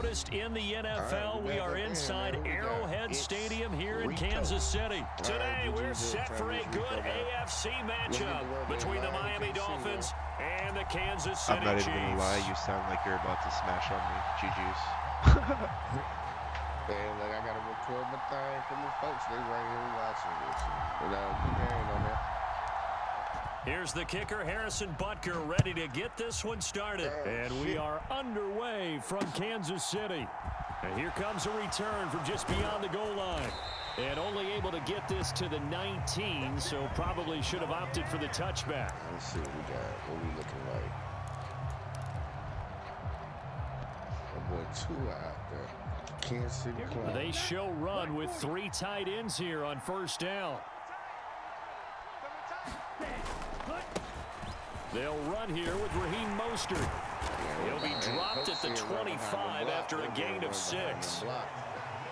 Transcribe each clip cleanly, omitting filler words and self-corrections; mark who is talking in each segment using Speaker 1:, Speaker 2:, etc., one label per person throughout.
Speaker 1: loudest in the NFL. We are inside Arrowhead Stadium here in Kansas City. Today, we're set for a good AFC matchup between the Miami Dolphins and the Kansas City Chiefs.
Speaker 2: I'm not even going to lie. You sound like you're about to smash on me. GG's.
Speaker 3: Man, like I got to record my thing for my folks. They right here watching this. And good game on there.
Speaker 1: Here's the kicker, Harrison Butker, ready to get this one started. And we are underway from Kansas City. And here comes a return from just beyond the goal line. And only able to get this to the 19, so probably should have opted for the touchback.
Speaker 3: Let's see what we got. What we looking like? Oh boy, two out there. Kansas City Club.
Speaker 1: They show run with 3 tight ends here on first down. They'll run here with Raheem Mostert. He'll be dropped at the 25 after a gain of 6.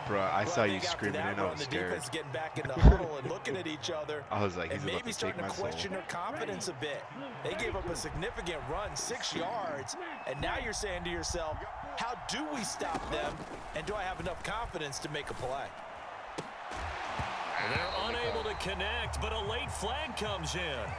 Speaker 2: Bro, I saw you screaming and I was scared.
Speaker 4: The defense getting back in the huddle and looking at each other.
Speaker 2: I was like, he's about
Speaker 4: maybe
Speaker 2: to take
Speaker 4: starting
Speaker 2: my
Speaker 4: to question
Speaker 2: soul.
Speaker 4: their confidence a bit. They gave up a significant run, 6 yards, and now you're saying to yourself, how do we stop them, and do I have enough confidence to make a play?
Speaker 1: They're unable to connect, but a late flag comes in.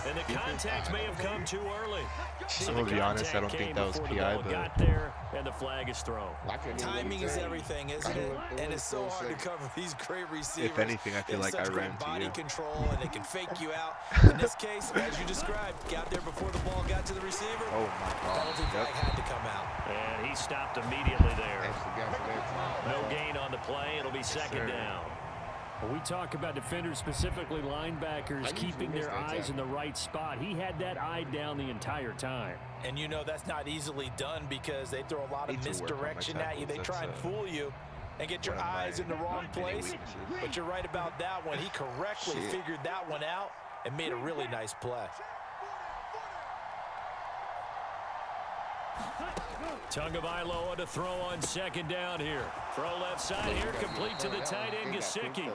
Speaker 1: And the contact may have come too early. So
Speaker 2: I'm gonna be honest, I don't think that was PI, but
Speaker 1: got there and the flag is thrown.
Speaker 4: Timing is everything, isn't it? And it's so hard to cover these great receivers.
Speaker 2: if anything, I feel like I ran to
Speaker 4: body
Speaker 2: you.
Speaker 4: control, and they can fake you out. In this case, as you described, got there before the ball got to the receiver.
Speaker 2: Oh my God.
Speaker 4: Penalty flag had to come out.
Speaker 1: And he stopped immediately there. No gain on the play. It'll be second down. When we talk about defenders, specifically linebackers, keeping their eyes in the right spot. He had that eye down the entire time.
Speaker 4: And you know that's not easily done because they throw a lot of misdirection at you. They try and fool you and get your eyes in the wrong place. But you're right about that one. He correctly figured that one out and made a really nice play.
Speaker 1: Tagovailoa to throw on second down here. Throw left side here, complete to the tight end, Gesicki.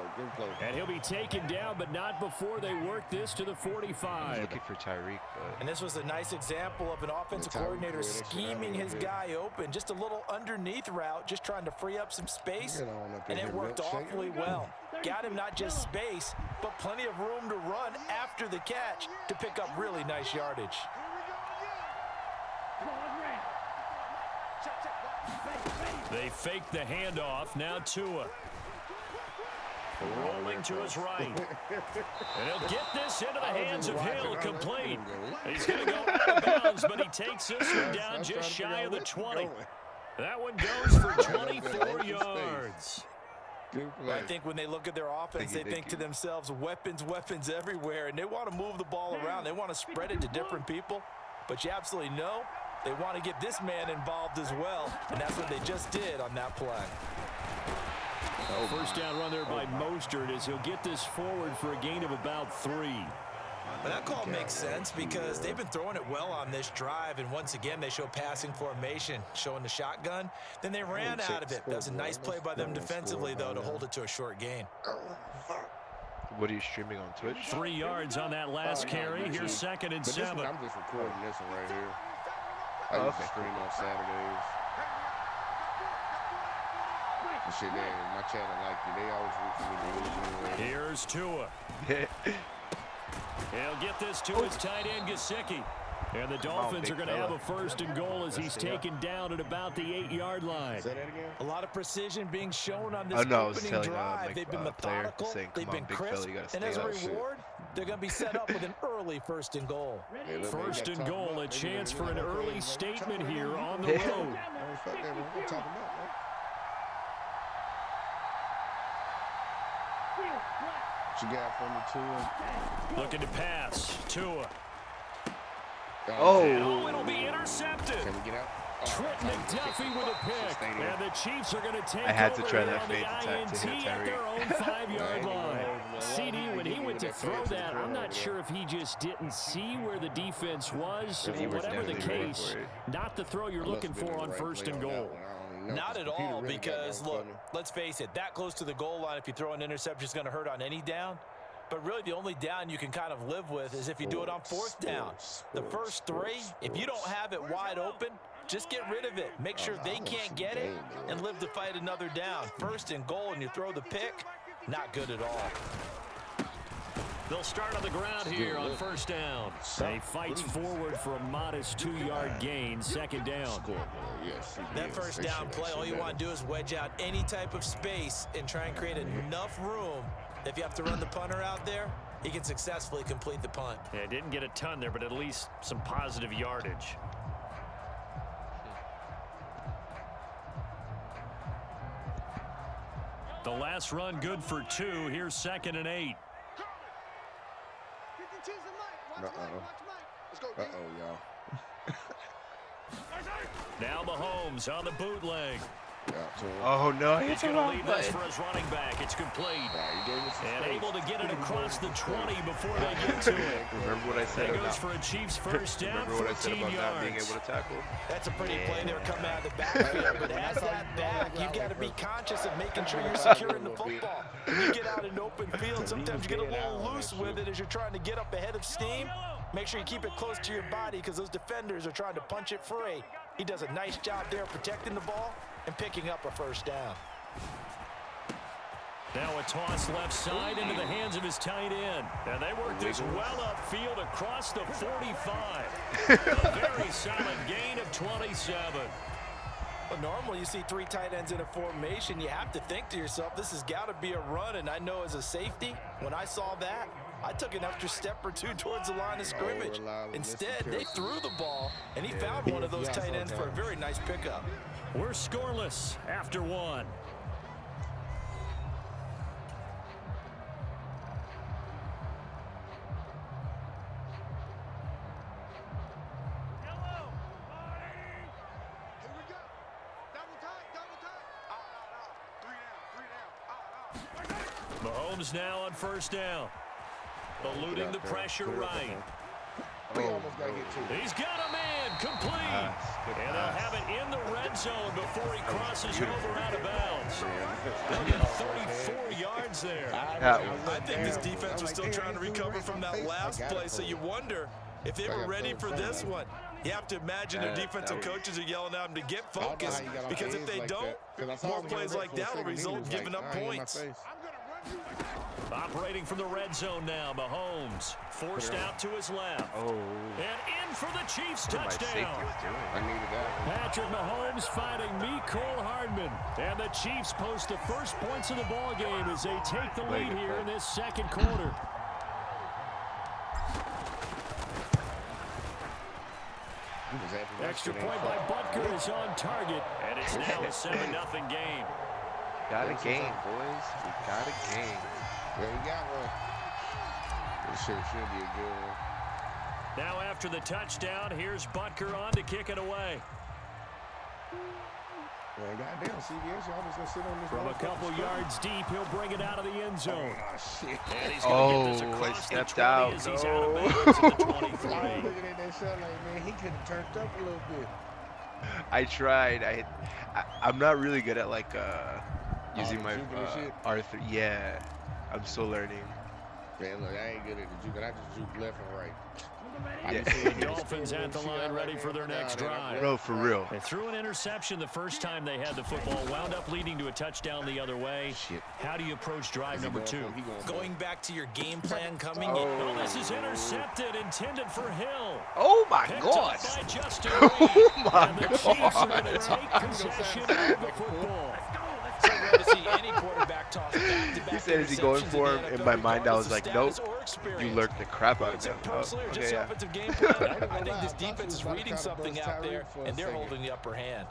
Speaker 1: And he'll be taken down, but not before they work this to the 45.
Speaker 2: Looking for Tyreek, but
Speaker 4: And this was a nice example of an offensive coordinator scheming his guy open. Just a little underneath route, just trying to free up some space, and it worked awfully well. Got him not just space, but plenty of room to run after the catch to pick up really nice yardage.
Speaker 1: They fake the handoff. Now Tua. Rolling to his right. And he'll get this into the hands of Hill, complete. He's going to go out of bounds, but he takes this one down just shy of the 20. That one goes for 24 yards.
Speaker 4: I think when they look at their offense, they think to themselves, weapons, weapons everywhere, and they want to move the ball around. They want to spread it to different people, but you absolutely know they want to get this man involved as well, and that's what they just did on that play.
Speaker 1: First down run there by Mostert as he'll get this forward for a gain of about 3.
Speaker 4: But that call makes sense because they've been throwing it well on this drive, and once again they show passing formation, showing the shotgun. Then they ran out of it. That was a nice play by them defensively, though, to hold it to a short gain.
Speaker 2: what are you streaming on Twitch?
Speaker 1: 3 yards on that last carry. Here's second and 7.
Speaker 3: I'm just recording this one right here. I used to stream on Saturdays. And shit, my channel like it. They always root for me to lose.
Speaker 1: Here's Tua. He'll get this to his tight end, Gesicki. And the Dolphins are going to have a first and goal as he's taken down at about the 8-yard line.
Speaker 3: Say that again?
Speaker 4: A lot of precision being shown on this opening drive. They've been methodical, they've been crisp, and as a reward, they're going to be set up with an early first and goal.
Speaker 1: First and goal, a chance for an early statement here on the road.
Speaker 3: What you got for me, Tua?
Speaker 1: Looking to pass. Tua.
Speaker 2: Oh,
Speaker 1: It'll be intercepted.
Speaker 3: Can we get out?
Speaker 1: Trent McDuffie with a pick. And the Chiefs are going to take
Speaker 2: I had to
Speaker 1: over
Speaker 2: try
Speaker 1: here
Speaker 2: that
Speaker 1: on the
Speaker 2: fake attack to hit
Speaker 1: INT at their
Speaker 2: Tyreek.
Speaker 1: own 5-yard line. CD, when he went to throw that, I'm not sure if he just didn't see where the defense was, or whatever the case, not the throw you're looking for on first and goal.
Speaker 4: Not at all, because, look, let's face it, that close to the goal line, if you throw an interception, is going to hurt on any down. But really, the only down you can kind of live with is if you do it on fourth down. The first 3, if you don't have it wide open, Just get rid of it. Make sure they can't get it and live to fight another down. First and goal, and you throw the pick. Not good at all.
Speaker 1: They'll start on the ground here on first down. He fights forward for a modest 2-yard gain, second down.
Speaker 4: That first down play, all you want to do is wedge out any type of space and try and create enough room. If you have to run the punter out there, he can successfully complete the punt.
Speaker 1: Yeah, didn't get a ton there, but at least some positive yardage. The last run good for 2. Here's 2nd and 8.
Speaker 3: y'all.
Speaker 1: Now Mahomes on the bootleg.
Speaker 2: Oh, no.
Speaker 1: He's going to lead this for his running back. It's complete. And able to get it across the 20 before they get to it.
Speaker 2: Remember what I said
Speaker 1: That
Speaker 2: about...
Speaker 1: goes for a Chiefs first down,
Speaker 2: Remember what I said
Speaker 1: 14
Speaker 2: about
Speaker 1: yards.
Speaker 2: not being able to tackle?
Speaker 4: That's a pretty play there coming out of the backfield. But as that back, you've got to be conscious of making sure you're securing the football. When you get out in open field, sometimes you get a little loose with it as you're trying to get up ahead of steam. Make sure you keep it close to your body because those defenders are trying to punch it free. He does a nice job there protecting the ball and picking up a first down.
Speaker 1: Now a toss left side into the hands of his tight end. And they work this well upfield across the 45. A very solid gain of 27.
Speaker 4: Well, normally you see 3 tight ends in a formation. You have to think to yourself, this has got to be a run. And I know as a safety, when I saw that, I took an extra step or 2 towards the line of scrimmage. Instead, they threw the ball, and he found one of those tight ends for a very nice pickup.
Speaker 1: We're scoreless after 1. Mahomes now on first down. Eluding the pressure right. He's got a man complete. And they'll have it in the red zone before he crosses over out of bounds. They'll get 34 yards there.
Speaker 4: I think this defense was still trying to recover from that last play, so you wonder if they were ready for this one. You have to imagine their defensive coaches are yelling at them to get focused, because if they don't, more plays like that will result in giving up points.
Speaker 1: Operating from the red zone now, Mahomes forced out to his left. And in for the Chiefs touchdown. Patrick Mahomes finding Mecole Hardman. And the Chiefs post the first points of the ball game as they take the lead here in this second quarter. Extra point by Butker is on target, and it's now a 7-0 game.
Speaker 2: Got a game, boys. We got a game.
Speaker 3: Yeah, we got one. This should be a good one.
Speaker 1: Now after the touchdown, here's Butker on to kick it away.
Speaker 3: Well, goddamn, CBS, y'all just gonna sit on this.
Speaker 1: From a couple yards deep, he'll bring it out of the end zone.
Speaker 3: Oh, shit.
Speaker 1: And he's going to get this across the 20
Speaker 2: out.
Speaker 1: as he's out of bounds at the 23.
Speaker 3: I'm looking at that shot like, man, he could have turned up a little bit.
Speaker 2: I tried. I'm not really good at, like, using my R3. Yeah, I'm still learning.
Speaker 3: Man, look, I ain't good at the juke, but I just juke left and right.
Speaker 1: The Dolphins at the line ready for their next drive.
Speaker 2: Bro, for real.
Speaker 1: They threw an interception the first time they had the football, wound up leading to a touchdown the other way. How do you approach drive number 2?
Speaker 4: Going back to your game plan coming in.
Speaker 1: Oh, this is intercepted, intended for Hill.
Speaker 2: Oh, my
Speaker 1: Picked
Speaker 2: God.
Speaker 1: up by Justin
Speaker 2: Oh, my
Speaker 1: and the Chiefs are going to
Speaker 2: God.
Speaker 1: take possession of the football.
Speaker 4: So rare to see any quarterback toss back-to-back
Speaker 2: He said, is he going
Speaker 4: interceptions
Speaker 2: for
Speaker 4: in
Speaker 2: him?
Speaker 4: the
Speaker 2: In my
Speaker 4: NFL,
Speaker 2: mind, I was
Speaker 4: regardless
Speaker 2: like,
Speaker 4: of
Speaker 2: nope.
Speaker 4: status or experience.
Speaker 2: You lurked the crap out of him.
Speaker 4: Personally, or just offensive game plan, I think this defense is reading something out there, and they're holding the upper hand.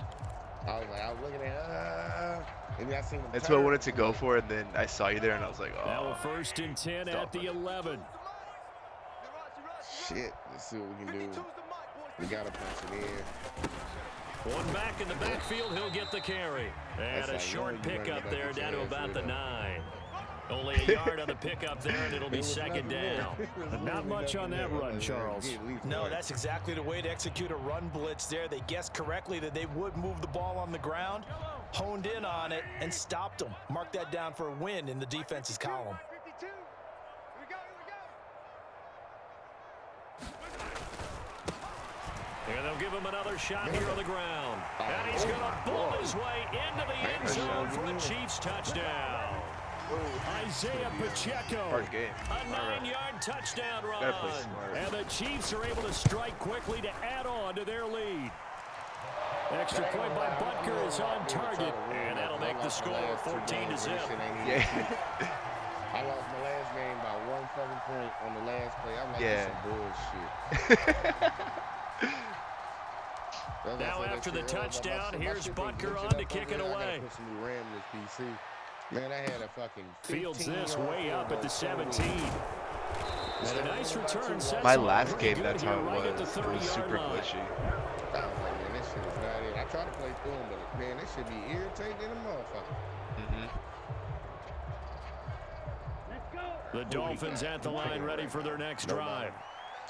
Speaker 3: I was looking at, maybe I seen him.
Speaker 2: That's what I wanted to go for, and then I saw you there, and I was like,
Speaker 1: Now
Speaker 2: oh.
Speaker 1: a 1st and 10 at the 11.
Speaker 3: Shit, let's see what we can do. We gotta punch it in.
Speaker 1: One back in the backfield, he'll get the carry. And a short pickup there down to about the 9. Only a yard on the pickup there, and it'll be second down. Not much on that run, Charles.
Speaker 4: No, that's exactly the way to execute a run blitz there. They guessed correctly that they would move the ball on the ground, honed in on it, and stopped them. Mark that down for a win in the defense's column.
Speaker 1: And they'll give him another shot here on the ground. And he's going to bull his way into the end zone for the Chiefs touchdown. Isaiah Pacheco, a 9-yard touchdown run. And the Chiefs are able to strike quickly to add on to their lead. Extra point by Butker is on target, and that'll make the score 14-0.
Speaker 3: Yeah. I lost my last game by 1 fucking point on the last play. I'm like, this some bullshit.
Speaker 1: Now after the touchdown, here's Butker on to kick it away.
Speaker 3: Put some new RAM in this PC. Man, I had a fucking
Speaker 1: Fields this way up at the 17. It's a nice return.
Speaker 2: My last game, that's how it was. It was super glitchy.
Speaker 3: I was like, man, this shit is not it. I tried to play through them, but man, this should be irritating in a motherfucker.
Speaker 1: The Dolphins at the line ready for their next drive.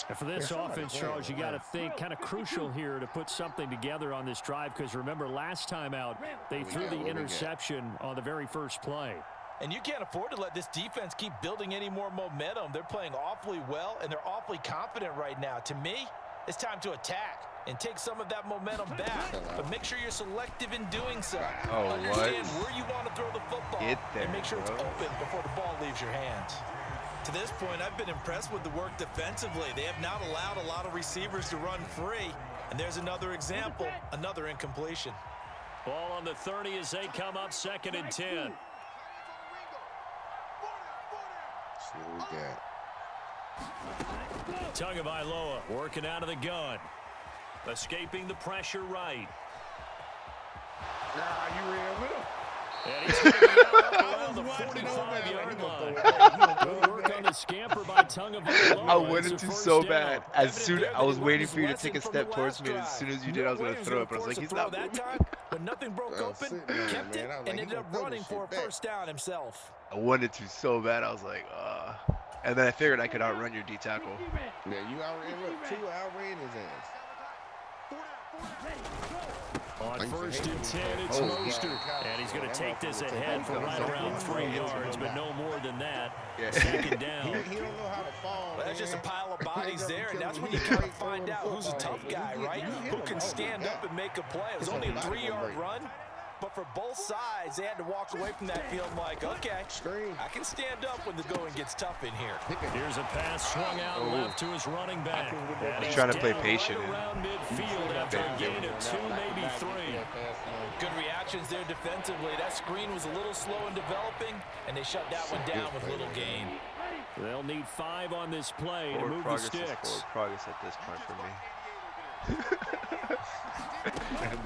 Speaker 1: And for this offense, Charles, you got to think kind of crucial here to put something together on this drive, because remember last time out, they threw the interception on the very first play.
Speaker 4: And you can't afford to let this defense keep building any more momentum. They're playing awfully well, and they're awfully confident right now. To me, it's time to attack and take some of that momentum back. But make sure you're selective in doing so. Understand where you want to throw the football and make sure it's open before the ball leaves your hands. To this point, I've been impressed with the work defensively. They have not allowed a lot of receivers to run free. And there's another example, another incompletion.
Speaker 1: Ball on the 30 as they come up 2nd and 10.
Speaker 3: See what we got.
Speaker 1: Tagovailoa working out of the gun. Escaping the pressure right.
Speaker 3: Nah, you ran with him.
Speaker 1: And he's going to be out around the 45-yard line. Good work on the scamper by Tagovailoa.
Speaker 2: I wanted to so bad. As soon I was waiting for you to take a step towards me, and as soon as you did, I was going to throw it. But I was like, he's not moving.
Speaker 4: When nothing broke open, kept it, and ended up running for a first down himself.
Speaker 2: I wanted to so bad. I was like, and then I figured I could outrun your D tackle.
Speaker 3: Yeah, you outran, look, 2 outran his ass.
Speaker 1: On 1st and 10, it's Mostert. And he's going to take this ahead for right around 3 yards, but no more than that. 2nd down.
Speaker 3: He don't know how to fall.
Speaker 4: Well, that's just a pile of bodies there, and that's when you kind of find out who's a tough guy, right? Who can stand up and make a play. It was only a 3-yard run, but for both sides, they had to walk away from that feeling like, okay, I can stand up when the going gets tough in here.
Speaker 1: Here's a pass swung out left to his running back.
Speaker 2: He's trying to play patient.
Speaker 1: Right around midfield after a gain of 2, maybe 3.
Speaker 4: Good reactions there defensively. That screen was a little slow in developing, and they shut that one down with little gain.
Speaker 1: They'll need 5 on this play to move the sticks.
Speaker 2: Forward progress at this point for me.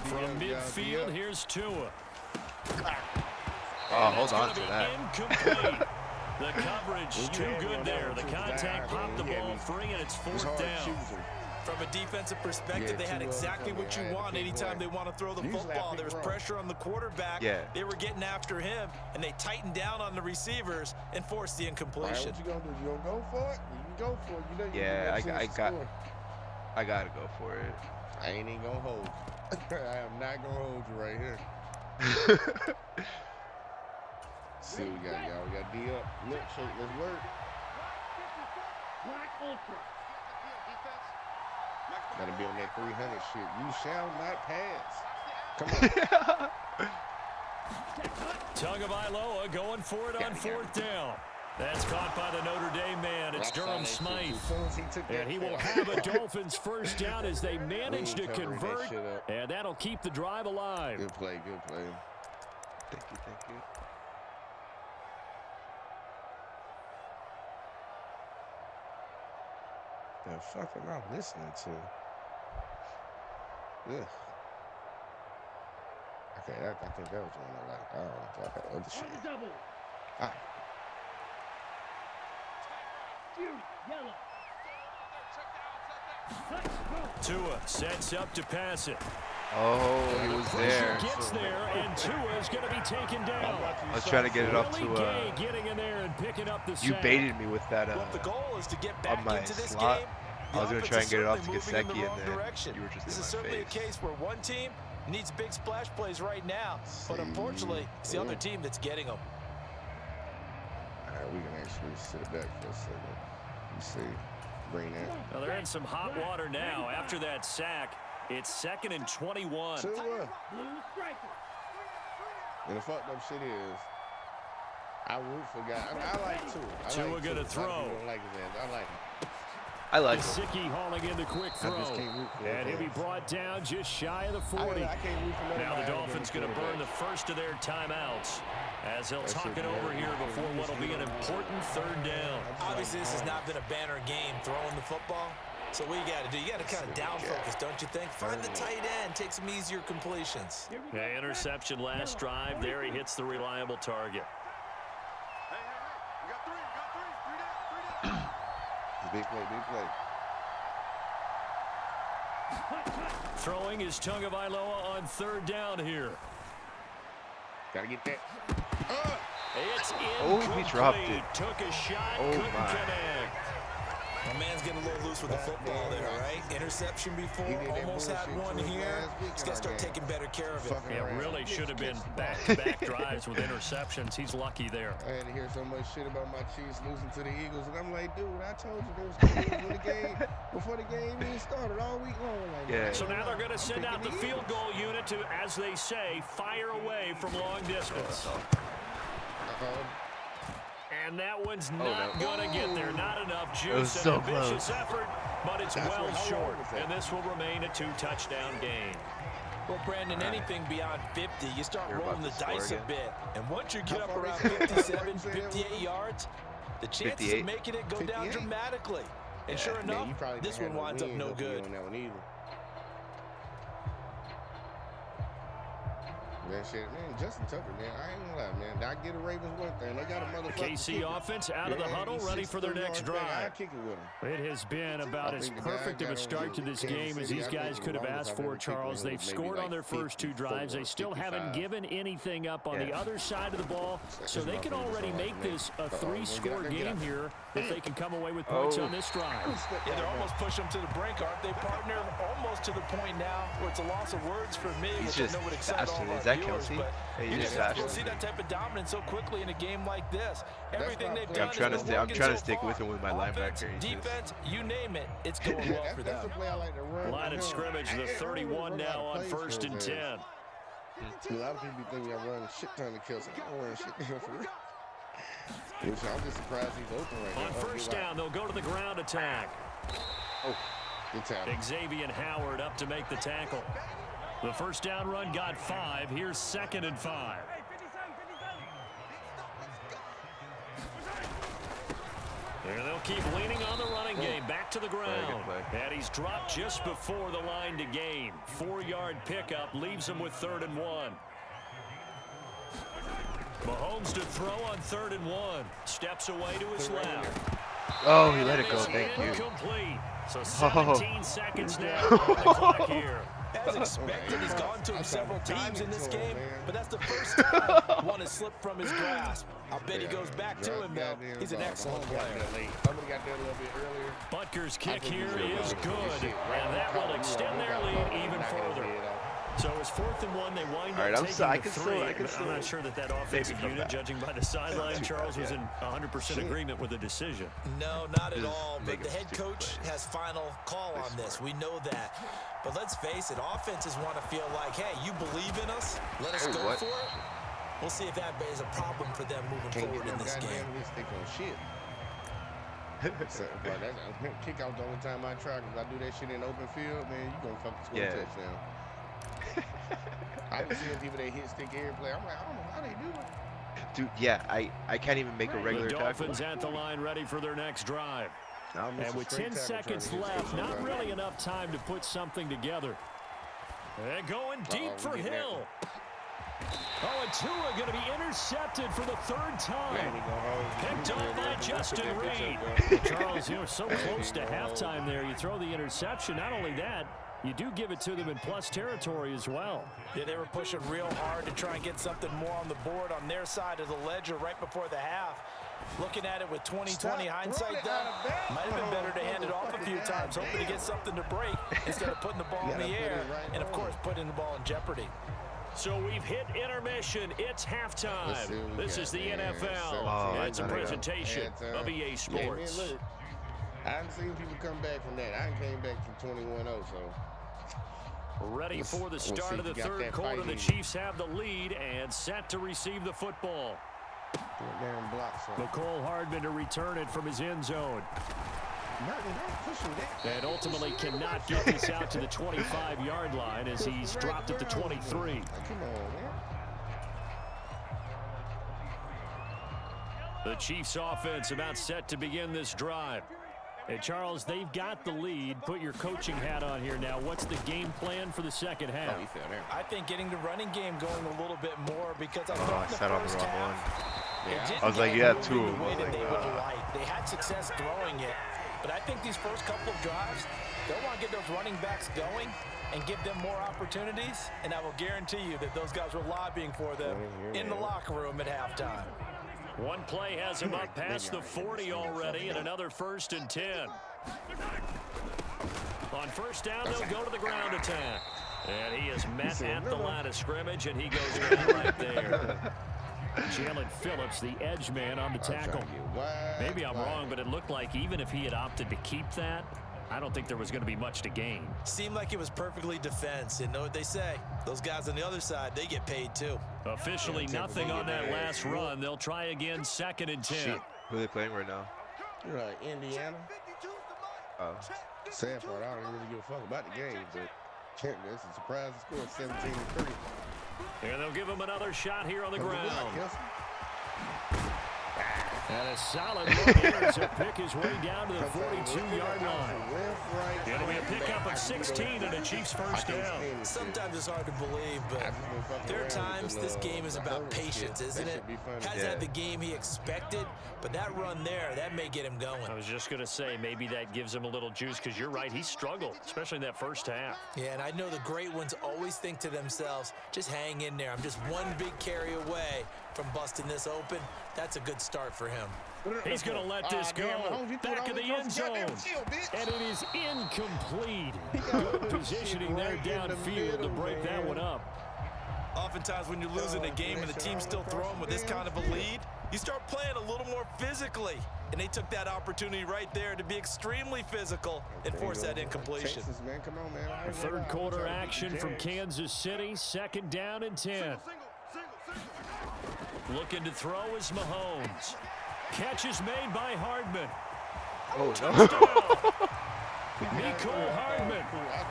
Speaker 1: From midfield, here's Tua.
Speaker 2: Oh, hold on to that.
Speaker 1: Incomplete. The coverage too good there. The contact popped the ball free, and it's 4th down.
Speaker 4: From a defensive perspective, they had exactly what you want anytime they want to throw the football. There was pressure on the quarterback. They were getting after him, and they tightened down on the receivers and forced the incompletion.
Speaker 3: What you gonna do? You gonna go for it? You can go for it. You know you
Speaker 2: I gotta go for it.
Speaker 3: I ain't even gonna hold you. I am not gonna hold you right here. See what we got, y'all. We got D up. Look, so let's work. Gotta be on that 300 shit. You shall not pass. Come on.
Speaker 1: Tagovailoa going for it on 4th down. That's caught by the Notre Dame man. It's Durham Smythe. And he will have a Dolphins first down as they manage to convert. And that'll keep the drive alive.
Speaker 3: Good play, good play.
Speaker 2: Thank you, thank you.
Speaker 3: The fuck am I listening to? Ugh. Okay, I think that was one I like. I don't know that other shit. Ah.
Speaker 1: Tua sets up to pass it.
Speaker 2: Oh, he was there.
Speaker 1: Gets there, and Tua's going to be taken down.
Speaker 2: I was trying to get it up to
Speaker 1: getting in there and picking up the sack.
Speaker 2: You baited me with that
Speaker 4: the goal is to get back
Speaker 2: on my
Speaker 4: into this
Speaker 2: slot.
Speaker 4: game.
Speaker 2: I was going to try and get it off to Gesicki, and then you were just
Speaker 4: This is
Speaker 2: in my
Speaker 4: certainly
Speaker 2: face.
Speaker 4: a case where one team needs big splash plays right now, but unfortunately, it's the other team that's getting them.
Speaker 3: All right, we can actually sit back for a second. You see, bring that.
Speaker 1: Well, they're in some hot water now. After that sack, it's 2nd and 21.
Speaker 3: And the fucked up shit is, I root for guys. I like Tua.
Speaker 1: Tua gonna throw.
Speaker 3: I like his ass. I like him.
Speaker 2: I like it.
Speaker 1: Gesicki hauling in the quick throw. And he'll be brought down just shy of the 40. Now the Dolphins going to burn the first of their timeouts as they'll talk it over here before what will be an important 3rd down.
Speaker 4: Obviously, this has not been a banner game throwing the football. So what you got to do, you got to kind of down focus, don't you think? Find the tight end, take some easier completions.
Speaker 1: Yeah, interception last drive. There he hits the reliable target.
Speaker 3: Big play, big play.
Speaker 1: Throwing is Tagovailoa on 3rd down here.
Speaker 3: Gotta get that.
Speaker 1: It's
Speaker 2: Oh, he dropped
Speaker 1: incomplete.
Speaker 2: it.
Speaker 1: Took a shot,
Speaker 2: Oh,
Speaker 1: couldn't
Speaker 2: my.
Speaker 1: connect.
Speaker 4: My man's getting a little loose with the football there, right? Interception before, almost had one here. He's got to start taking better care of it.
Speaker 1: It really should have been back-to-back drives with interceptions. He's lucky there.
Speaker 3: I had to hear so much shit about my Chiefs losing to the Eagles, and I'm like, dude, I told you they was going to lose the game before the game even started all week long. Like,
Speaker 2: Yeah.
Speaker 1: So now they're going to send out the field goal unit to, as they say, fire away from long distance. And that one's not going to get there. Not enough juice.
Speaker 2: So
Speaker 1: An ambitious
Speaker 2: close.
Speaker 1: effort, but it's well short. And this will remain a 2-touchdown game.
Speaker 4: Well, Brandon, anything beyond 50, you start
Speaker 2: You're
Speaker 4: rolling the
Speaker 2: about to score
Speaker 4: dice a
Speaker 2: again.
Speaker 4: bit. And once you get up around 57, 58 yards, the chances
Speaker 2: 58.
Speaker 4: of making it go down
Speaker 3: 58.
Speaker 4: dramatically. And sure enough, this one winds up no good.
Speaker 3: That shit, man, Justin Tucker, man, I ain't gonna lie, man. I get a Ravens one thing. They got a motherfucker.
Speaker 1: KC offense out of the huddle, ready for their next drive.
Speaker 3: I kick it with him.
Speaker 1: It has been about as perfect of a start to this game as these guys could have asked for, Charles. They've scored on their first 2 drives. They still haven't given anything up on the other side of the ball, so they can already make this a 3-score game here if they can come away with points on this drive.
Speaker 4: Yeah, they're almost pushing them to the brink, aren't they, partner? Almost to the point now where it's a loss of words for me,
Speaker 2: He's
Speaker 4: which
Speaker 2: just
Speaker 4: I know would excite all
Speaker 2: faster.
Speaker 4: of our
Speaker 2: Is that
Speaker 4: viewers,
Speaker 2: Kelsey?
Speaker 4: but
Speaker 2: Hey,
Speaker 4: you
Speaker 2: he's
Speaker 4: just
Speaker 2: faster.
Speaker 4: don't see that type of dominance so quickly in a game like this. Everything they've done
Speaker 2: I'm trying to
Speaker 4: is
Speaker 2: stay.
Speaker 4: been
Speaker 2: I'm
Speaker 4: working
Speaker 2: trying to
Speaker 4: so
Speaker 2: stick
Speaker 4: far.
Speaker 2: with him with my
Speaker 4: Offense,
Speaker 2: linebacker. He's just-
Speaker 4: defense, you name it, it's going well for
Speaker 3: That's
Speaker 4: them.
Speaker 3: the play I like to run.
Speaker 1: Line of scrimmage, the 31 now on 1st and 10.
Speaker 3: A lot of people think I run shit ton to Kelsey. I don't run shit for real. I'm just surprised he's open right now.
Speaker 1: On 1st down, they'll go to the ground attack.
Speaker 3: Oh, good tackle.
Speaker 1: Xavier Howard up to make the tackle. The 1st down run got 5. Here's 2nd and 5. And they'll keep leaning on the running game. Back to the ground. And he's dropped just before the line to gain. 4-yard pickup leaves him with 3rd and 1. Mahomes to throw on 3rd and 1. Steps away to his left.
Speaker 2: Oh, he let it go. Thank you.
Speaker 1: Incomplete. So 17 seconds now on the clock here.
Speaker 4: As expected, he's gone to him several times in this game, but that's the first time one has slipped from his grasp. I'll bet he goes back to him, though. He's an excellent player.
Speaker 3: Somebody got there a little bit earlier.
Speaker 1: Butker's kick here is good, and that will extend their lead even further. So it's 4th and 1. They wind up taking the 3. I'm not sure that offensive unit, judging by the sideline, Charles, was in 100% agreement with the decision.
Speaker 4: No, not at all. But the head coach has final call on this. We know that. But let's face it, offenses want to feel like, hey, you believe in us? Let us go for it. We'll see if that is a problem for them moving forward in this game.
Speaker 3: Kick out the only time I try, because I do that shit in open field, man, you gonna fucking score a touchdown. I done seen people that hit stick every play. I'm like, I don't know how they do it.
Speaker 2: Dude, yeah, I can't even make a regular
Speaker 1: The
Speaker 2: tackle.
Speaker 1: Dolphins at the line ready for their next drive. And with 10 seconds left, not really enough time to put something together. They're going deep for Hill. Oh, and Tua going to be intercepted for the 3rd time. Picked off by Justin Reed. Charles, you were so close to halftime there. You throw the interception. Not only that, you do give it to them in plus territory as well.
Speaker 4: Yeah, they were pushing real hard to try and get something more on the board on their side of the ledger right before the half. Looking at it with 20/20 hindsight, though, might have been better to hand it off a few times, hoping to get something to break instead of putting the ball in the air and, of course, putting the ball in jeopardy.
Speaker 1: So we've hit intermission. It's halftime. This is the NFL.
Speaker 2: Oh,
Speaker 1: It's a presentation of EA Sports.
Speaker 3: I haven't seen people come back from that. I came back from 21-0, so.
Speaker 1: Ready for the start of the third quarter. The Chiefs have the lead and set to receive the football. McCole Hardman to return it from his end zone. And ultimately cannot get this out to the 25-yard line as he's dropped at the 23.
Speaker 3: Come on, man.
Speaker 1: The Chiefs offense about set to begin this drive. And Charles, they've got the lead. Put your coaching hat on here now. What's the game plan for the second half?
Speaker 4: I think getting the running game going a little bit more because I thought
Speaker 2: I sat on the wrong one.
Speaker 4: Yeah.
Speaker 2: I was like, you had two.
Speaker 4: They had success throwing it, but I think these first couple of drives, they'll want to get those running backs going and give them more opportunities, and I will guarantee you that those guys were lobbying for them in the locker room at halftime.
Speaker 1: One play has him up past the 40 already, and another 1st and 10. On first down, they'll go to the ground attack. And he is met at the line of scrimmage, and he goes down right there. Jalen Phillips, the edge man on the tackle. Maybe I'm wrong, but it looked like even if he had opted to keep that, I don't think there was going to be much to gain.
Speaker 4: Seemed like it was perfectly defense. And know what they say? Those guys on the other side, they get paid too.
Speaker 1: Officially nothing on that last run. They'll try again, 2nd and 10.
Speaker 2: Who are they playing right now?
Speaker 3: You're right, Indiana.
Speaker 2: Oh.
Speaker 3: Sad part, I don't really give a fuck about the game, but it's a surprise to score 17-3.
Speaker 1: And they'll give him another shot here on the ground. And a solid run here as he'll pick his way down to the 42-yard line. It'll be a pickup of 16 and a Chiefs first down.
Speaker 4: Sometimes it's hard to believe, but there are times this game is about patience, isn't it? Hasn't had the game he expected, but that run there, that may get him going.
Speaker 1: I was just going to say, maybe that gives him a little juice, because you're right, he struggled, especially in that first half.
Speaker 4: Yeah, and I know the great ones always think to themselves, just hang in there. I'm just one big carry away from busting this open. That's a good start for him.
Speaker 1: He's going to let this go. Back of the end zone. And it is incomplete. Good positioning there downfield to break that one up.
Speaker 4: Oftentimes when you're losing a game and the team's still throwing with this kind of a lead, you start playing a little more physically. And they took that opportunity right there to be extremely physical and force that incompletion.
Speaker 1: Third quarter action from Kansas City. 2nd down and 10. Looking to throw is Mahomes. Catch is made by Hardman.
Speaker 2: Oh, no.
Speaker 1: McCole Hardman,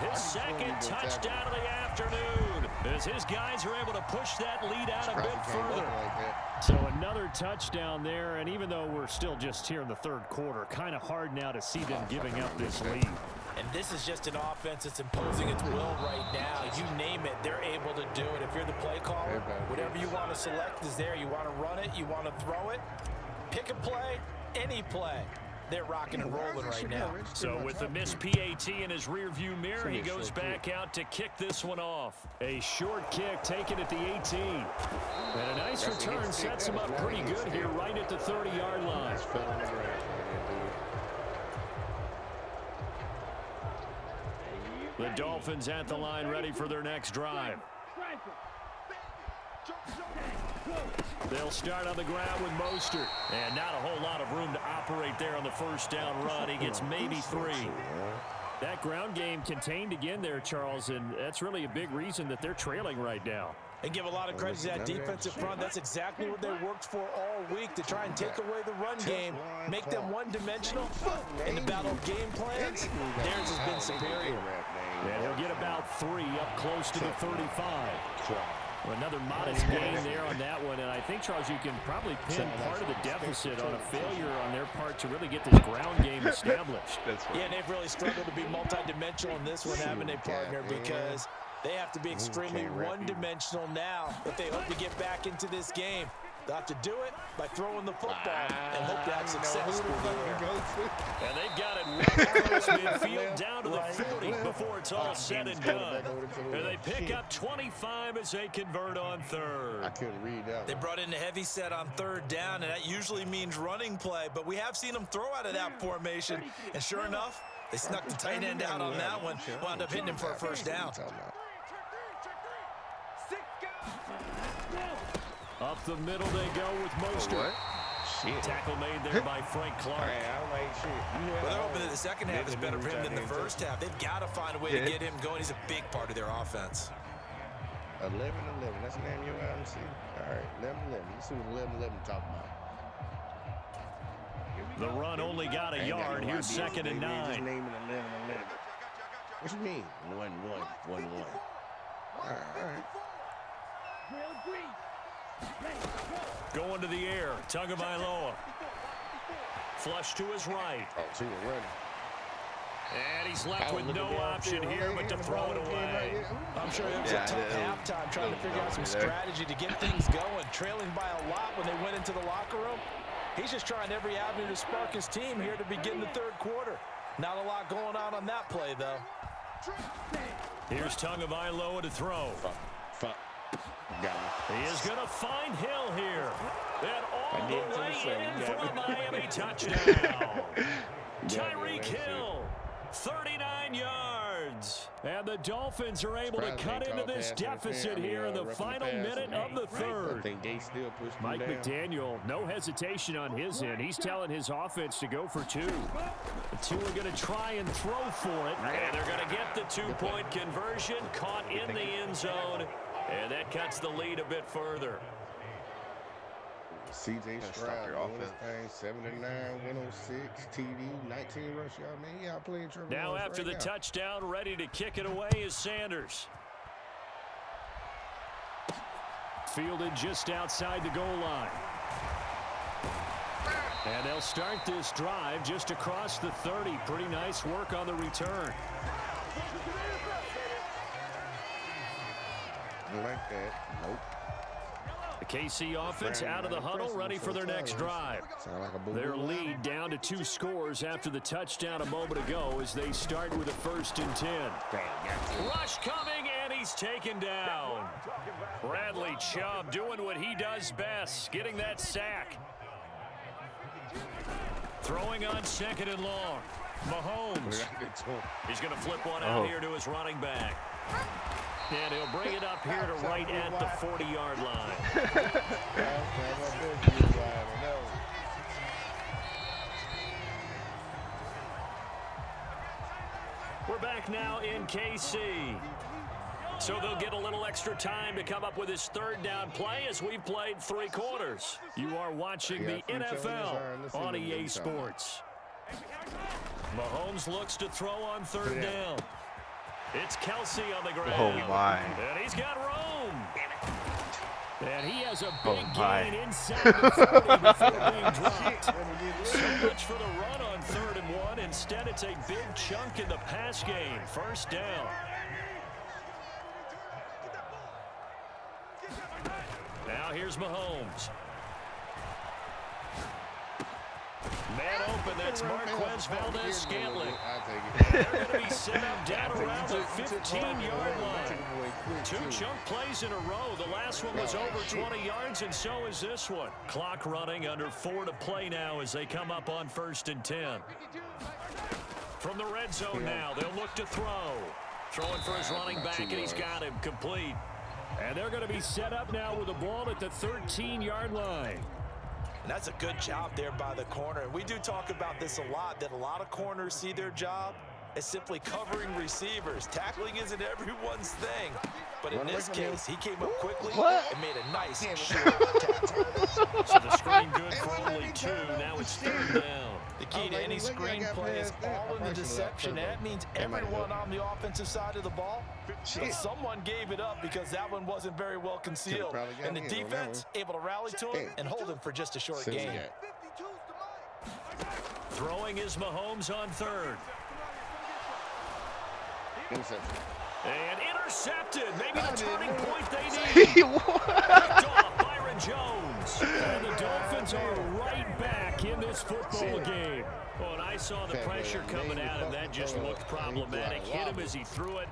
Speaker 1: his 2nd touchdown of the afternoon, as his guys are able to push that lead out a bit further. So another touchdown there, and even though we're still just here in the third quarter, kind of hard now to see them giving up this lead.
Speaker 4: And this is just an offense that's imposing its will right now. You name it, they're able to do it. If you're the play caller, whatever you want to select is there. You want to run it, you want to throw it, pick a play, any play. They're rocking and rolling right now.
Speaker 1: So with the missed PAT in his rearview mirror, he goes back out to kick this one off. A short kick taken at the 18. And a nice return sets him up pretty good here right at the 30-yard line. The Dolphins at the line ready for their next drive. They'll start on the ground with Mostert. And not a whole lot of room to operate there on the first down run. He gets maybe 3. That ground game contained again there, Charles, and that's really a big reason that they're trailing right now.
Speaker 4: And give a lot of credit to that defensive front. That's exactly what they worked for all week, to try and take away the run game, make them one-dimensional. In the battle of game plans, theirs has been superior.
Speaker 1: And he'll get about 3 up close to the 35. Another modest gain there on that one, and I think, Charles, you can probably pin part of the deficit on a failure on their part to really get this ground game established.
Speaker 4: Yeah, and they've really struggled to be multi-dimensional in this one, haven't they, partner, because they have to be extremely one-dimensional now if they hope to get back into this game. They'll have to do it by throwing the football and hope to have success.
Speaker 1: And they've got it right across midfield down to the 40 before it's all said and done. And they pick up 25 as they convert on third.
Speaker 3: I couldn't read that.
Speaker 4: They brought in a heavy set on third down, and that usually means running play, but we have seen them throw out of that formation. And sure enough, they snuck the tight end out on that one, wound up hitting him for a first down.
Speaker 1: Up the middle they go with Mostert.
Speaker 3: shit.
Speaker 1: Tackle made there by Frank Clark.
Speaker 3: I don't like shit.
Speaker 4: Well, they're hoping that the second half is better for him than the first half. They've got to find a way to get him going. He's a big part of their offense.
Speaker 3: 11-11. That's the name of your MC. All right, 11-11. Let's see what 11-11 talk about.
Speaker 1: The run only got a yard. Here's 2nd and 9.
Speaker 3: Just name it 11-11. What you mean? 1-1. 1-1. All right.
Speaker 1: Going to the air. Tagovailoa. Flush to his right.
Speaker 3: Oh, so you're running.
Speaker 1: And he's left with no option here but to throw it away.
Speaker 4: I'm sure it was a tough halftime trying to figure out some strategy to get things going. Trailing by a lot when they went into the locker room. He's just trying every avenue to spark his team here to begin the third quarter. Not a lot going on that play, though.
Speaker 1: Here's Tagovailoa to throw.
Speaker 3: Fuck. Got me.
Speaker 1: He is going to find Hill here. And all the way in for a Miami touchdown. Tyreek Hill, 39 yards. And the Dolphins are able to cut into this deficit here in the final minute of the third.
Speaker 3: I think they still push
Speaker 1: Mike McDaniel, no hesitation on his end. He's telling his offense to go for 2. The 2 are going to try and throw for it. And they're going to get the 2-point conversion, caught in the end zone. And that cuts the lead a bit further.
Speaker 3: CJ Stroud doing his thing, 7-9, 106, TD, 19 rush yard. Man, he outplayed Trevor
Speaker 1: Now
Speaker 3: Lawrence
Speaker 1: after the touchdown, ready to kick it away is Sanders. Fielded just outside the goal line. And they'll start this drive just across the 30. Pretty nice work on the return.
Speaker 3: Like that. Nope.
Speaker 1: The KC offense out of the huddle, ready for their next drive. Their lead down to 2 scores after the touchdown a moment ago as they start with a 1st and 10. Rush coming, and he's taken down. Bradley Chubb doing what he does best, getting that sack. Throwing on 2nd and long. Mahomes. He's going to flip one out here to his running back. And he'll bring it up here to right at the 40-yard line. We're back now in KC. So they'll get a little extra time to come up with his 3rd down play as we've played 3 quarters. You are watching the NFL on EA Sports. Mahomes looks to throw on 3rd down. It's Kelsey on the ground.
Speaker 2: Oh, my.
Speaker 1: And he's got room. And he has a big gain inside the 40 before being dropped. So much for the run on 3rd and 1. Instead, it's a big chunk in the pass game. 1st down. Now here's Mahomes. Man open, that's Marquez Valdez-Scantling. They're going to be set up down around the 15-yard line. 2 chunk plays in a row. The last one was over 20 yards, and so is this one. Clock running, under 4 to play now as they come up on 1st and 10. From the red zone now, they'll look to throw. Throwing for his running back, and he's got him complete. And they're going to be set up now with the ball at the 13-yard line.
Speaker 4: And that's a good job there by the corner. We do talk about this a lot, that a lot of corners see their job as simply covering receivers. Tackling isn't everyone's thing. But in this case, he came up quickly and made a nice short tackle.
Speaker 1: So the screen good for only 2. Now it's 3rd down.
Speaker 4: The key to any screen play is all in the deception. That means everyone on the offensive side of the ball. But someone gave it up because that one wasn't very well concealed. And the defense able to rally to him and hold him for just a short gain.
Speaker 1: Throwing is Mahomes on 3rd. And intercepted. Maybe the turning point they need. Picked off Byron Jones. And the Dolphins are right back in this football game. Well, and I saw the pressure coming at him. That just looked problematic. Hit him as he threw it.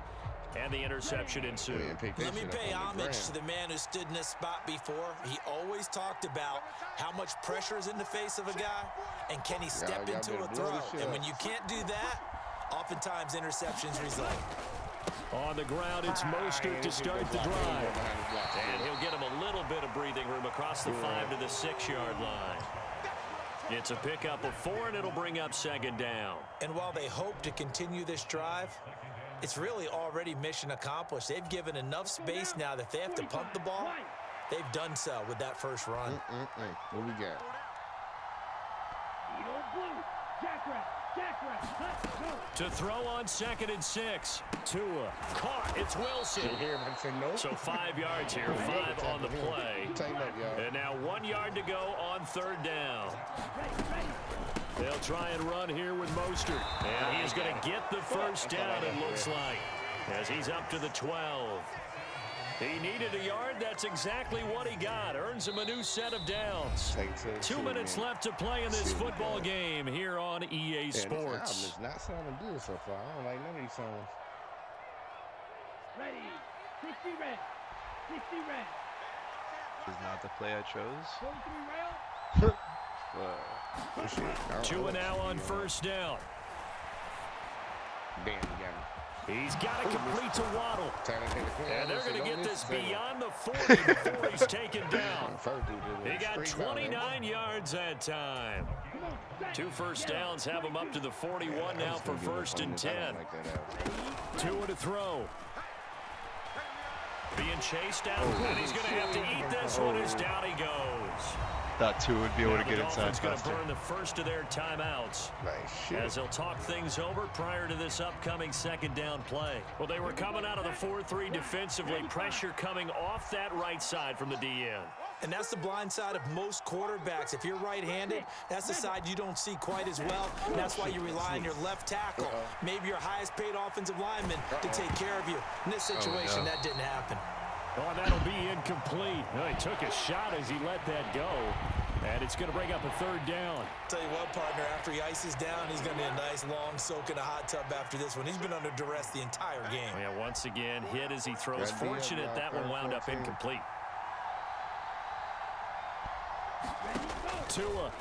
Speaker 1: And the interception ensued.
Speaker 4: Let me pay homage to the man who stood in this spot before. He always talked about how much pressure is in the face of a guy, and can he step into a throw. And when you can't do that, oftentimes interceptions result.
Speaker 1: On the ground, it's Mostert to start the drive. And he'll get him a little bit of breathing room across the 5 to the 6-yard line. It's a pickup of 4, and it'll bring up 2nd down.
Speaker 4: And while they hope to continue this drive, it's really already mission accomplished. They've given enough space now that if they have to punt the ball, they've done so with that first run.
Speaker 3: What we got?
Speaker 1: To throw on 2nd and 6. Tua caught. It's Wilson. So 5 yards here, 5 on the play. And now 1 yard to go on 3rd down. They'll try and run here with Mostert. And he's going to get the first down, it looks like, as he's up to the 12. He needed a yard. That's exactly what he got. Earns him a new set of downs. 2 minutes left to play in this football game here on EA Sports.
Speaker 3: It's not sounding good so far. I don't like none of these songs.
Speaker 5: Ready. 60 red. 60 red.
Speaker 2: Is not the play I chose.
Speaker 5: 43 rail.
Speaker 1: Tua now on 1st down.
Speaker 3: Damn, you got me.
Speaker 1: He's got to complete to Waddle. And they're going to get this beyond the 40 before he's taken down. He got 29 yards that time. 2 first downs have him up to the 41 now for 1st and 10. Tua to throw. Being chased out, and he's going to have to eat this one as down he goes.
Speaker 2: Thought Tua would be able to get inside
Speaker 1: faster. Going to
Speaker 2: faster.
Speaker 1: burn the first of their timeouts as they'll talk things over prior to this upcoming 2nd down play. Well, they were coming out of the 4-3 defensively. Pressure coming off that right side from the DN.
Speaker 4: And that's the blind side of most quarterbacks. If you're right-handed, that's the side you don't see quite as well. And that's why you rely on your left tackle, maybe your highest-paid offensive lineman, to take care of you. In this situation, that didn't happen.
Speaker 1: Oh, that'll be incomplete. Oh, he took a shot as he let that go. And it's going to bring up a 3rd down.
Speaker 4: Tell you what, partner, after he ices down, he's going to be a nice long soak in a hot tub after this one. He's been under duress the entire game.
Speaker 1: Oh, yeah, once again, hit as he throws. Fortunate that one wound up incomplete. Tua.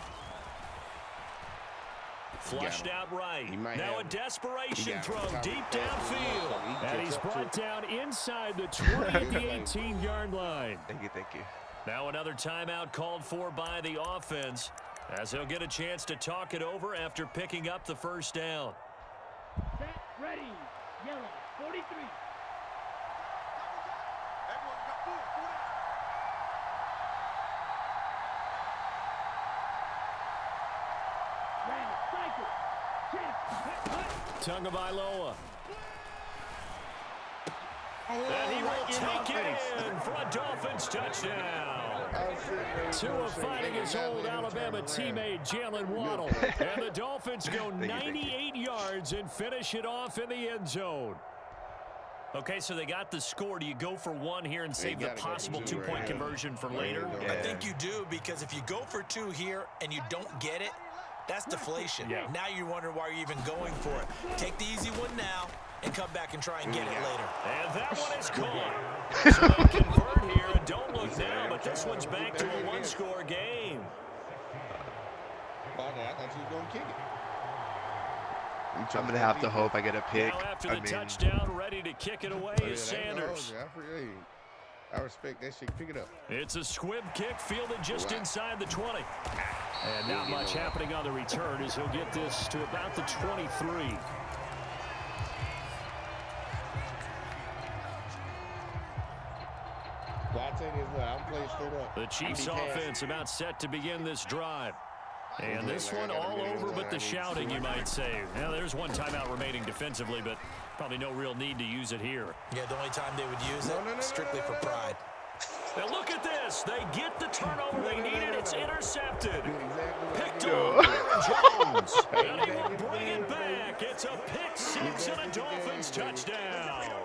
Speaker 1: Flushed out right. Now a desperation throw deep downfield. And he's brought down inside the 20 at the 18-yard line.
Speaker 2: Thank you.
Speaker 1: Now another timeout called for by the offense, as he'll get a chance to talk it over after picking up the 1st down.
Speaker 5: Set, ready. Yellow, 43.
Speaker 1: Tagovailoa. And he will take it in for a Dolphins touchdown. Tua fighting his old Alabama teammate Jalen Waddle. And the Dolphins go 98 yards and finish it off in the end zone. Okay, so they got the score. Do you go for 1 here and save the possible 2-point conversion for later?
Speaker 4: I think you do, because if you go for 2 here and you don't get it, that's deflation. Now you're wondering why you're even going for it. Take the easy one now and come back and try and get it later.
Speaker 1: And that one is caught. So they convert here, and don't look now, but this one's back to a 1-score game.
Speaker 3: I thought you were going to kick it.
Speaker 2: I'm going to have to hope I get a pick.
Speaker 1: Now after the touchdown, ready to kick it away is Sanders.
Speaker 3: I respect that shit. Pick it up.
Speaker 1: It's a squib kick fielded just inside the 20. And not much happening on the return as he'll get this to about the 23. The Chiefs offense about set to begin this drive. And this one all over but the shouting, you might say. Now, there's one timeout remaining defensively, but probably no real need to use it here.
Speaker 4: Yeah, the only time they would use it, strictly for pride.
Speaker 1: Now look at this. They get the turnover they needed. It's intercepted. Picked off Jones. And he will bring it back. It's a pick 6 and a Dolphins touchdown.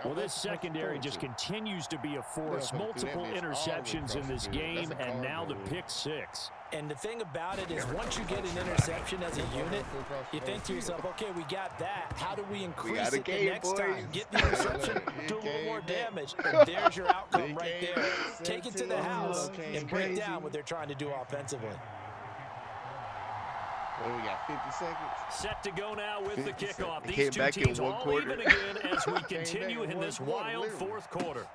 Speaker 1: Well, this secondary just continues to be a force. Multiple interceptions in this game, and now the pick 6.
Speaker 4: And the thing about it is, once you get an interception as a unit, you think to yourself, okay, we got that. How do we increase it the next time? Get the interception, do a little more damage, and there's your outcome right there. Take it to the house and break down what they're trying to do offensively.
Speaker 3: Well, we got 50 seconds.
Speaker 1: Set to go now with the kickoff. These two teams all even again as we continue in this wild 4th quarter.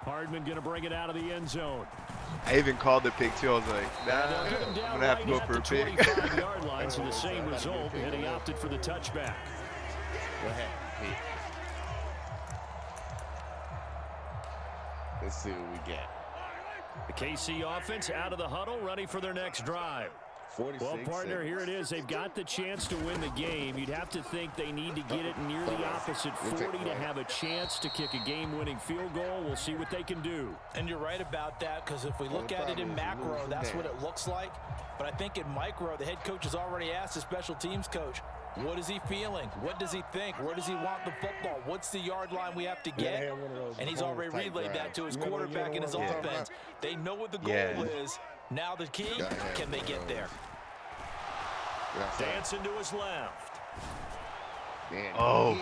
Speaker 1: Hardman going to bring it out of the end zone.
Speaker 2: I even called the pick too. I was like, nah,
Speaker 1: They'll get him
Speaker 2: I'm
Speaker 1: down
Speaker 2: gonna have to
Speaker 1: right
Speaker 2: go for
Speaker 1: at
Speaker 2: a
Speaker 1: the
Speaker 2: pick.
Speaker 1: 25-yard line, so the same result, and he opted for the touchback.
Speaker 3: What happened, Pete? Let's see what we got.
Speaker 1: The KC offense out of the huddle, ready for their next drive.
Speaker 3: 46
Speaker 1: Well, partner, here it is. They've got the chance to win the game. You'd have to think they need to get it near the opposite 40 to have a chance to kick a game-winning field goal. We'll see what they can do.
Speaker 4: And you're right about that, because if we look at it in macro, that's what it looks like. But I think in micro, the head coach has already asked the special teams coach, what is he feeling? What does he think? Where does he want the football? What's the yard line we have to get? And he's already relayed that to his quarterback and his offense. They know what the goal is. Now the key, can they get there?
Speaker 1: Dancing to his left.
Speaker 2: Oh,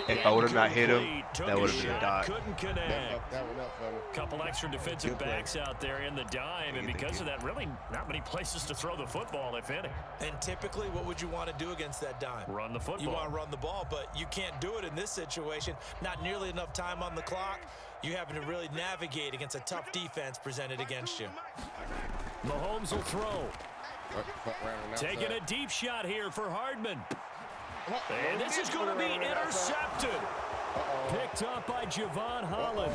Speaker 2: if I would have not hit him, that would have been a dot.
Speaker 1: Couldn't connect.
Speaker 3: That one up for me.
Speaker 1: Couple extra defensive backs out there in the dime, and because of that, really not many places to throw the football, if any.
Speaker 4: And typically, what would you want to do against that dime?
Speaker 1: Run the football.
Speaker 4: You want to run the ball, but you can't do it in this situation. Not nearly enough time on the clock. You're having to really navigate against a tough defense presented against you.
Speaker 1: Mahomes will throw. Taking a deep shot here for Hardman. And this is going to be intercepted. Picked up by Javon Holland.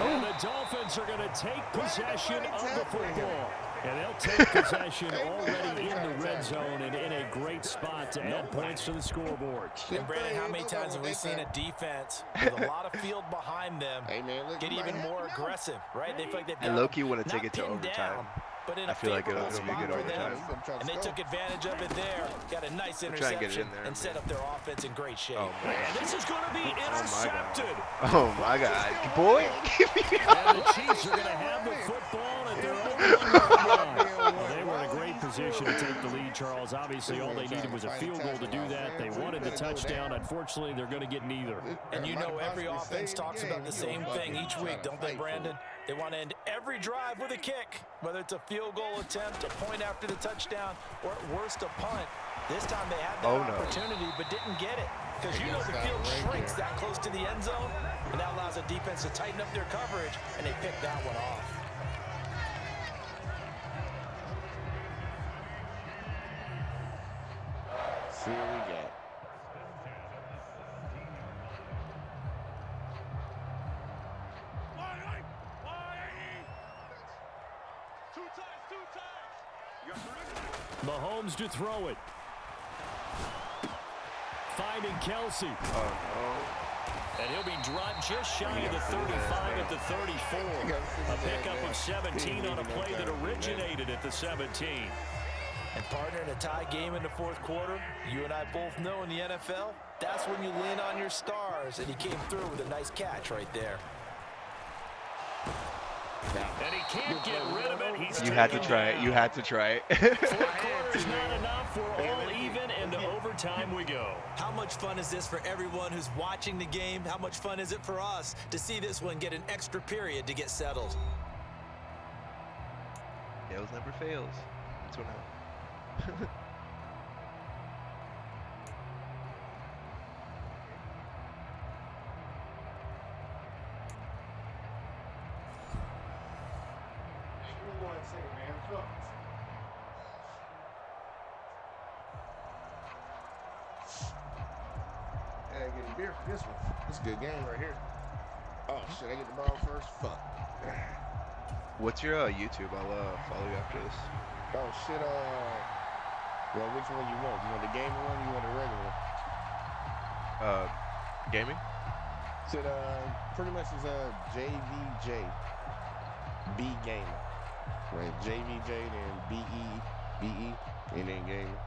Speaker 1: And the Dolphins are going to take possession of the football. And they'll take possession already in the red zone and in a great spot to add points to the scoreboard.
Speaker 4: And Brandon, how many times have we seen a defense with a lot of field behind them get even more aggressive, right? They feel like they've got
Speaker 2: Loki want to take it to overtime.
Speaker 4: But in
Speaker 2: I feel like it'll be
Speaker 4: spot
Speaker 2: good
Speaker 4: for
Speaker 2: overtime.
Speaker 4: them, and they took advantage of it there. Got a nice interception and set up their offense in great shape.
Speaker 2: Oh,
Speaker 1: And this is going to be intercepted.
Speaker 2: Oh my God, boy!
Speaker 1: And the Chiefs are going to have the football at their own line. Well, they were in a great position to take the lead, Charles. Obviously, all they needed was a field goal to do that. They wanted the touchdown. Unfortunately, they're going to get neither.
Speaker 4: And you know every offense talks about the same thing each week, don't they, Brandon? They want to end every drive with a kick, whether it's a field goal attempt, a point after the touchdown, or at worst a punt. This time they had that opportunity but didn't get it, because you know the field shrinks that close to the end zone, and that allows the defense to tighten up their coverage, and they picked that one off.
Speaker 3: See what we got.
Speaker 1: Mahomes to throw it. Finding Kelsey. And he'll be dropped just shy of the 35 at the 34. A pickup of 17 on a play that originated at the 17.
Speaker 4: And partner, in a tie game in the fourth quarter, you and I both know in the NFL, that's when you lean on your stars, and he came through with a nice catch right there.
Speaker 1: And he can't get rid of it.
Speaker 2: You had to try it. You had to try it.
Speaker 1: 4 quarters not enough. We're all even, and to overtime we go.
Speaker 4: How much fun is this for everyone who's watching the game? How much fun is it for us to see this one get an extra period to get settled?
Speaker 2: Fails never fails. That's what happened.
Speaker 3: I get a beer for this one. This is a good game right here. Oh shit, I get the ball first? Fuck.
Speaker 2: What's your YouTube? I'll follow you after this.
Speaker 3: Oh shit, well, which one you want? You want the gaming one or you want the regular one?
Speaker 2: Gaming?
Speaker 3: Said pretty much is JvJ Be Gaming. Right, JvJ then BE and then gaming.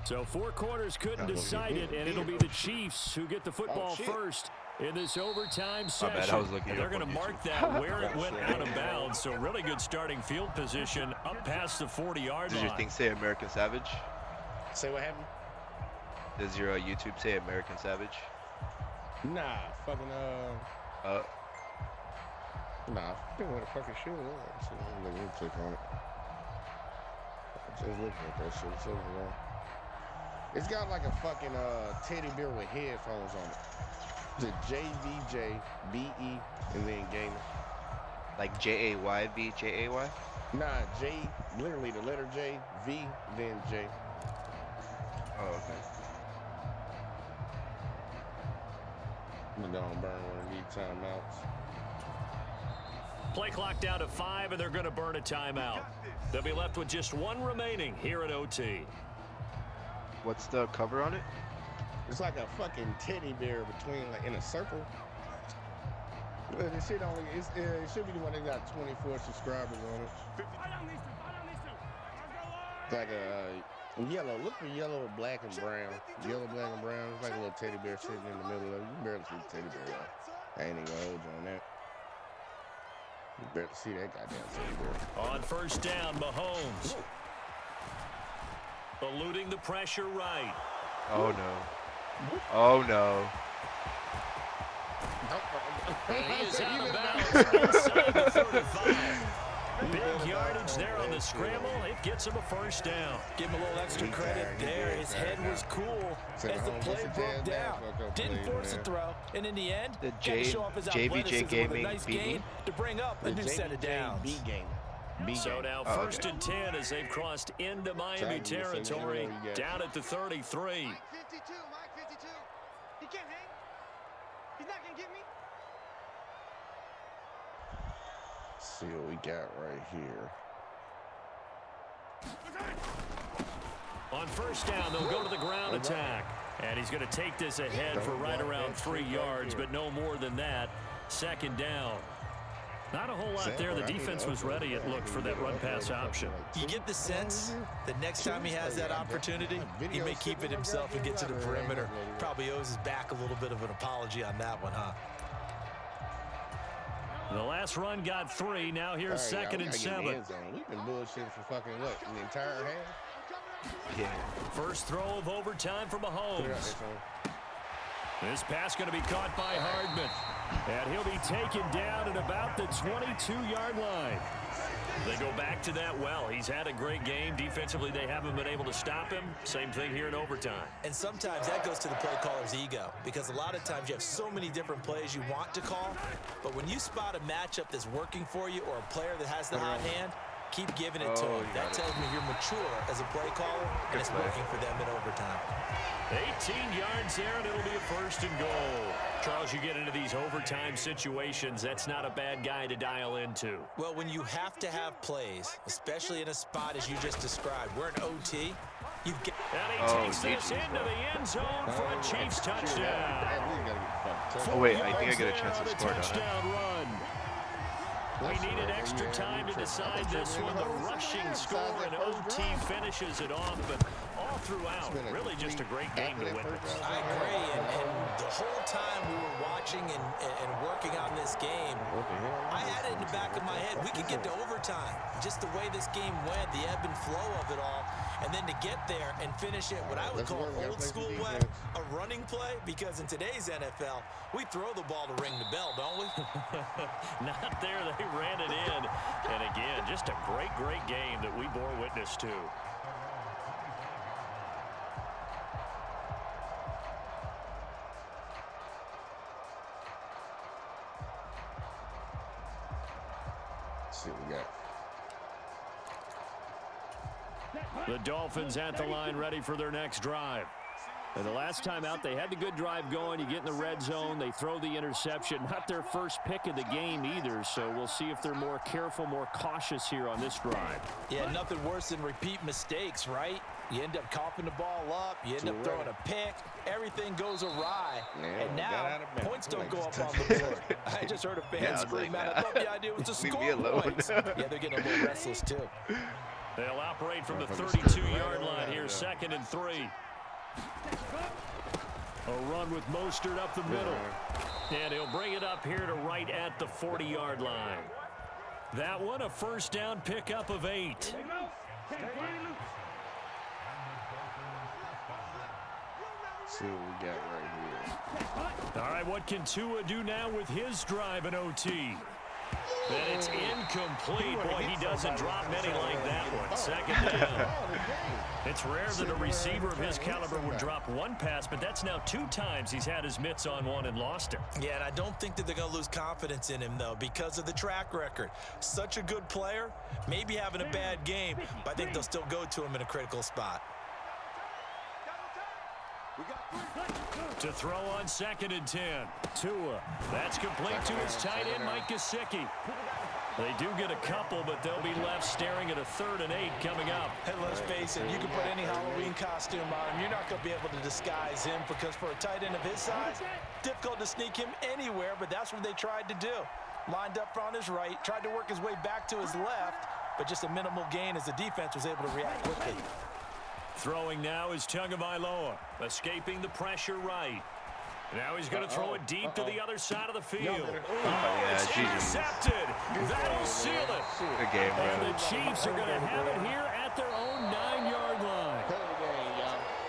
Speaker 1: So 4 quarters couldn't decide it, and it'll be the Chiefs who get the football first in this overtime session. And they're going to mark that where it went out of bounds. So really good starting field position up past the 40-yard line.
Speaker 2: Does your thing say American Savage?
Speaker 3: Say what happened?
Speaker 2: Does your YouTube say American Savage?
Speaker 3: Nah, fucking nah, I think what the fucking shoe is. Let me click on it. Just looking at that shit. It's got like a fucking teddy bear with headphones on it. The JvJ BE and then gaming.
Speaker 2: Like JayVJ?
Speaker 3: Nah, J, literally the letter J, V, then J.
Speaker 2: Oh, okay.
Speaker 3: I'm gonna burn one of these timeouts.
Speaker 1: Play clock down to 5, and they're going to burn a timeout. They'll be left with just 1 remaining here at OT.
Speaker 2: What's the cover on it?
Speaker 3: It's like a fucking teddy bear between, like, in a circle. But this shit only, it should be the one that got 24 subscribers on it. It's like a yellow. Look for yellow, black, and brown. Yellow, black, and brown. It's like a little teddy bear sitting in the middle of it. You can barely see the teddy bear. I ain't even gonna hold you on that. You better see that goddamn teddy bear.
Speaker 1: On first down, Mahomes. Eluding the pressure right.
Speaker 2: Oh, no. Oh, no.
Speaker 1: He is out of bounds inside the 35. Big yardage there on the scramble. It gets him a first down.
Speaker 4: Give him a little extra credit there. His head was cool as the play broke down. Didn't force a throw. And in the end,
Speaker 2: The
Speaker 4: got to show off his
Speaker 2: JvJ
Speaker 4: athleticism with a
Speaker 2: Gaming
Speaker 4: nice
Speaker 2: beat
Speaker 4: gain
Speaker 2: me.
Speaker 4: to bring up a new set of downs.
Speaker 3: B game.
Speaker 1: So now first and 10 as they've crossed into Miami territory, down at the 33.
Speaker 6: Mike 52, Mike 52. He can't hang. He's not going to get me.
Speaker 3: See what we got right here.
Speaker 1: On first down, they'll go to the ground attack. And he's going to take this ahead for right around 3 yards, but no more than that. Second down. Not a whole lot there. The defense was ready, it looked, for that run-pass option.
Speaker 4: You get the sense that next time he has that opportunity, he may keep it himself and get to the perimeter. Probably owes his back a little bit of an apology on that one, huh?
Speaker 1: The last run got 3. Now here's second and 7.
Speaker 3: We've been bullshitting for fucking what? The entire half?
Speaker 2: Yeah.
Speaker 1: First throw of overtime for Mahomes. This pass going to be caught by Hardman. And he'll be taken down at about the 22-yard line. They go back to that well. He's had a great game. Defensively, they haven't been able to stop him. Same thing here in overtime.
Speaker 4: And sometimes that goes to the play caller's ego, because a lot of times you have so many different plays you want to call, but when you spot a matchup that's working for you or a player that has the hot hand, keep giving it to him. That tells me you're mature as a play caller, and it's working for them in overtime.
Speaker 1: 18 yards there, and it'll be a first and goal. Charles, you get into these overtime situations, that's not a bad guy to dial into.
Speaker 4: Well, when you have to have plays, especially in a spot as you just described, we're in OT, you've got...
Speaker 1: And he takes this into the end zone for a Chiefs touchdown.
Speaker 2: Oh, wait, I think I get a chance to score now.
Speaker 1: Touchdown run. We needed extra time to decide this one. The rushing score and OT finishes it off, but all throughout, really just a great game to witness.
Speaker 4: I agree, and the whole time we were watching and working on this game, I had it in the back of my head. We could get to overtime. Just the way this game went, the ebb and flow of it all, and then to get there and finish it, what I would call old school way, a running play, because in today's NFL, we throw the ball to ring the bell, don't we?
Speaker 1: Not there. They ran it in. And again, just a great, great game that we bore witness to.
Speaker 3: Let's see what we got.
Speaker 1: The Dolphins at the line, ready for their next drive. And the last time out, they had the good drive going. You get in the red zone, they throw the interception. Not their first pick of the game either, so we'll see if they're more careful, more cautious here on this drive.
Speaker 4: Yeah, nothing worse than repeat mistakes, right? You end up coughing the ball up, you end up throwing a pick, everything goes awry, and now points don't go up on the board. I just heard a fan scream out, I thought the idea was to score points. Yeah, they're getting a little restless too.
Speaker 1: They'll operate from the 32-yard line here, second and 3. A run with Mostert up the middle. And he'll bring it up here to right at the 40-yard line. That one, a first down pickup of 8.
Speaker 3: See what we got right here.
Speaker 1: All right, what can Tua do now with his drive in OT? And it's incomplete. Boy, he doesn't drop many like that one. Second down. It's rare that a receiver of his caliber would drop one pass, but that's now 2 times he's had his mitts on one and lost it.
Speaker 4: Yeah, and I don't think that they're going to lose confidence in him, though, because of the track record. Such a good player, maybe having a bad game, but I think they'll still go to him in a critical spot.
Speaker 1: To throw on 2nd and 10. Tua. That's complete to his tight end, Mike Gesicki. They do get a couple, but they'll be left staring at a 3rd and 8 coming up.
Speaker 4: And let's face it, you can put any Halloween costume on him. You're not going to be able to disguise him because for a tight end of his size, difficult to sneak him anywhere, but that's what they tried to do. Lined up on his right, tried to work his way back to his left, but just a minimal gain as the defense was able to react quickly.
Speaker 1: Throwing now is Tagovailoa, escaping the pressure right. Now he's going to throw it deep to the other side of the field. It's intercepted. That'll seal it.
Speaker 2: Good game, bro.
Speaker 1: And the Chiefs are going to have it here at their own 9-yard line.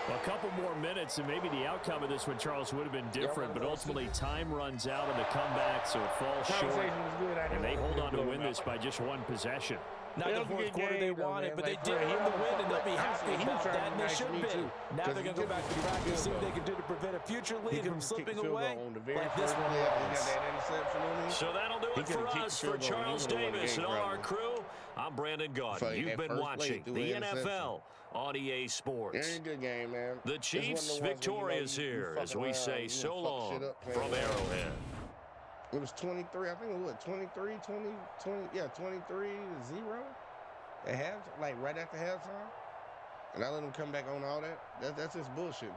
Speaker 1: A couple more minutes, and maybe the outcome of this one, Charles, would have been different, but ultimately time runs out in the comeback, so it falls short. And they hold on to win this by just 1 possession.
Speaker 4: Not the 4th quarter they wanted, but they did win the win, and they'll be happy about that, and they should be. Now they're going to go back to practice and see what they can do to prevent a future lead from slipping away like this one was.
Speaker 1: So that'll do it for us. For Charles Davis and all our crew, I'm Brandon Gaudin. You've been watching the NFL on EA Sports.
Speaker 3: Good game, man.
Speaker 1: The Chiefs victorious here as we say so long from Arrowhead.
Speaker 3: It was 23, I think it was 23, 20, yeah, 23-0 at half, like right after halftime. And I let him come back on all that. That's just bullshit.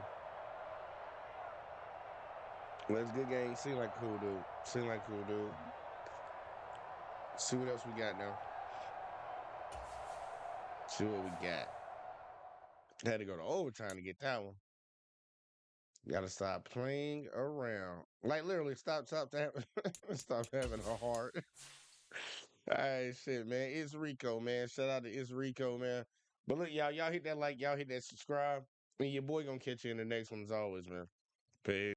Speaker 3: Well, it's a good game. Seemed like cool dude. See what else we got now. See what we got. Had to go to overtime to get that one. Gotta stop playing around. Like literally, stop having a heart. All right, shit, man. ItzRicco, man. Shout out to ItzRicco, man. But look, y'all hit that like, y'all hit that subscribe. And your boy gonna catch you in the next one as always, man. Peace.